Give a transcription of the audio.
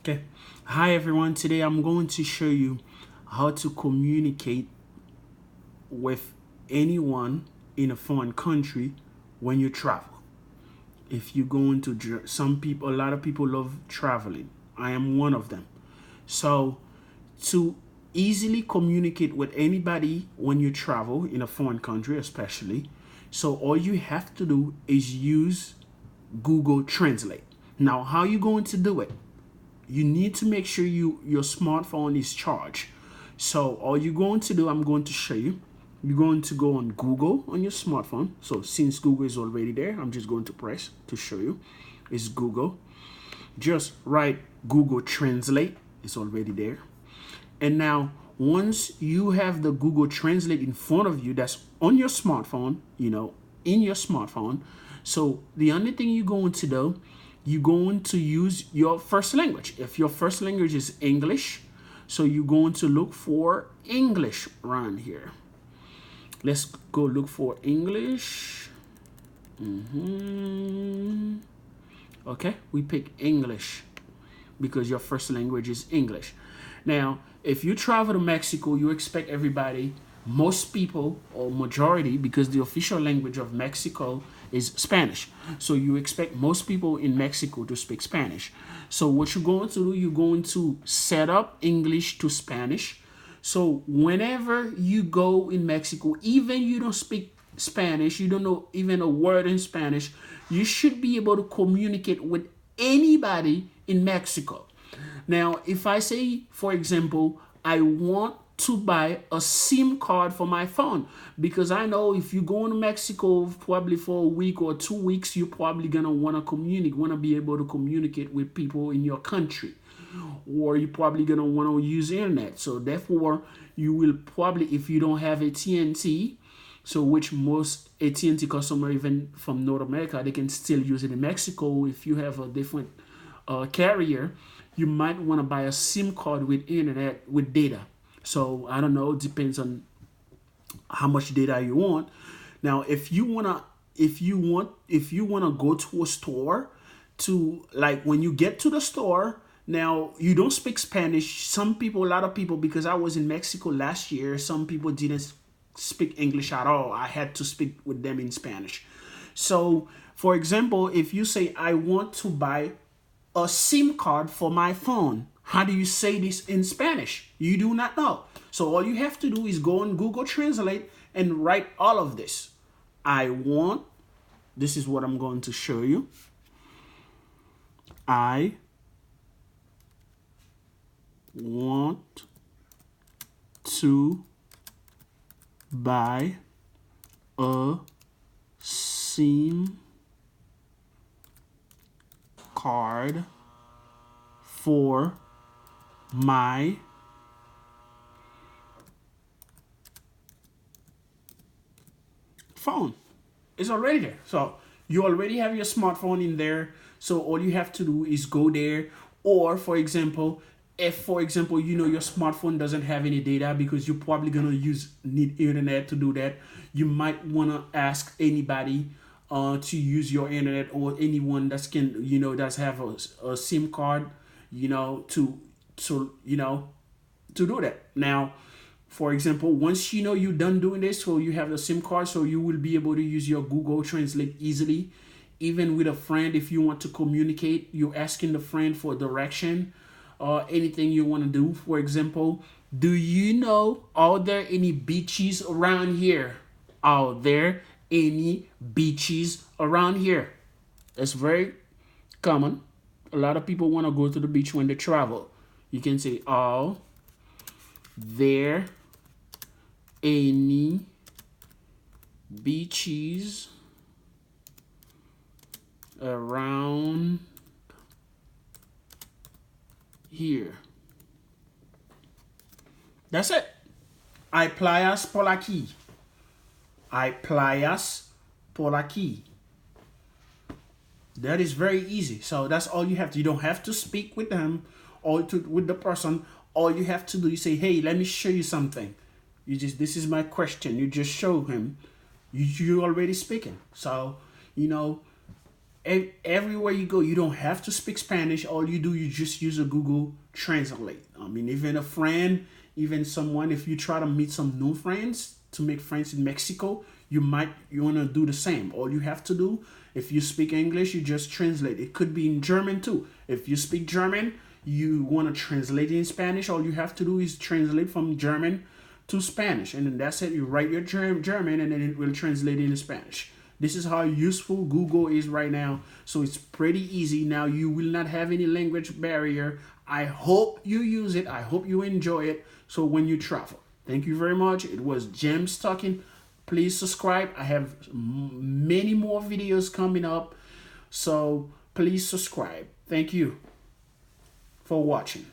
Okay. Hi everyone. Today I'm going to show you how to communicate with anyone in a foreign country when you travel. If you go into a lot of people love traveling. I am one of them. So to easily communicate with anybody when you travel in a foreign country, especially, so all you have to do is use Google Translate. Now, how are you going to do it? You need to make sure your smartphone is charged. So all you're going to do, I'm going to show you. You're going to go on Google on your smartphone. So since Google is already there, I'm just going to press to show you. It's Google. Just write Google Translate. It's already there. And now once you have the Google Translate in front of you, that's on your smartphone, in your smartphone. So the only thing you're going to do, you're going to use your first language. If your first language is English, so you're going to look for English around here. Let's go look for English. Okay, we pick English because your first language is English. Now, if you travel to Mexico, you expect everybody, most people or majority, because the official language of Mexico is Spanish. So you expect most people in Mexico to speak Spanish. So what you're going to do, you're going to set up English to Spanish. So whenever you go in Mexico, even you don't speak Spanish, you don't know even a word in Spanish, you should be able to communicate with anybody in Mexico. Now, if I say, for example, I want to buy a SIM card for my phone, because I know if you go to Mexico probably for a week or 2 weeks, you're probably gonna want to be able to communicate with people in your country, or you're probably gonna want to use internet. So therefore, you will probably, if you don't have AT&T, so which most AT&T customer even from North America, they can still use it in Mexico. If you have a different carrier, you might want to buy a SIM card with internet with data. So I don't know, it depends on how much data you want. Now, if you wanna go to a store, to like when you get to the store, now you don't speak Spanish. A lot of people, because I was in Mexico last year, some people didn't speak English at all. I had to speak with them in Spanish. So, for example, if you say I want to buy a SIM card for my phone, how do you say this in Spanish? You do not know. So all you have to do is go on Google Translate and write all of this. I want, this is what I'm going to show you. I want to buy a SIM card for my phone. It's already there. So you already have your smartphone in there. So all you have to do is go there. Or for example, if for example your smartphone doesn't have any data, because you're probably gonna need internet to do that, you might wanna ask anybody to use your internet, or anyone that can that's have a SIM card, to to do that. Now, for example, once you're done doing this, so you have the SIM card, so you will be able to use your Google Translate easily. Even with a friend, if you want to communicate, you're asking the friend for direction or anything you want to do. For example, do you know, are there any beaches around here? Are there any beaches around here? It's very common. A lot of people want to go to the beach when they travel. You can say, are there any beaches around here? That's it. Hay playas por aquí. Hay playas por aquí. That is very easy. So that's all you have to. You don't have to speak with them or with the person. All you have to do, you say, "Hey, let me show you something." This is my question. You just show him. You already speaking. So, you know, Everywhere you go, you don't have to speak Spanish. All you do, you just use a Google Translate. I mean, even a friend, even someone, if you try to meet some new friends to make friends in Mexico, you want to do the same. All you have to do, if you speak English, you just translate. It could be in German too. If you speak German, you want to translate it in Spanish. All you have to do is translate from German to Spanish, and then that's it. You write your German, and then it will translate into Spanish. This is how useful Google is right now. So it's pretty easy. Now you will not have any language barrier. I hope you use it. I hope you enjoy it. So when you travel, thank you very much. It was James talking. Please subscribe. I have many more videos coming up. So please subscribe. Thank you for watching.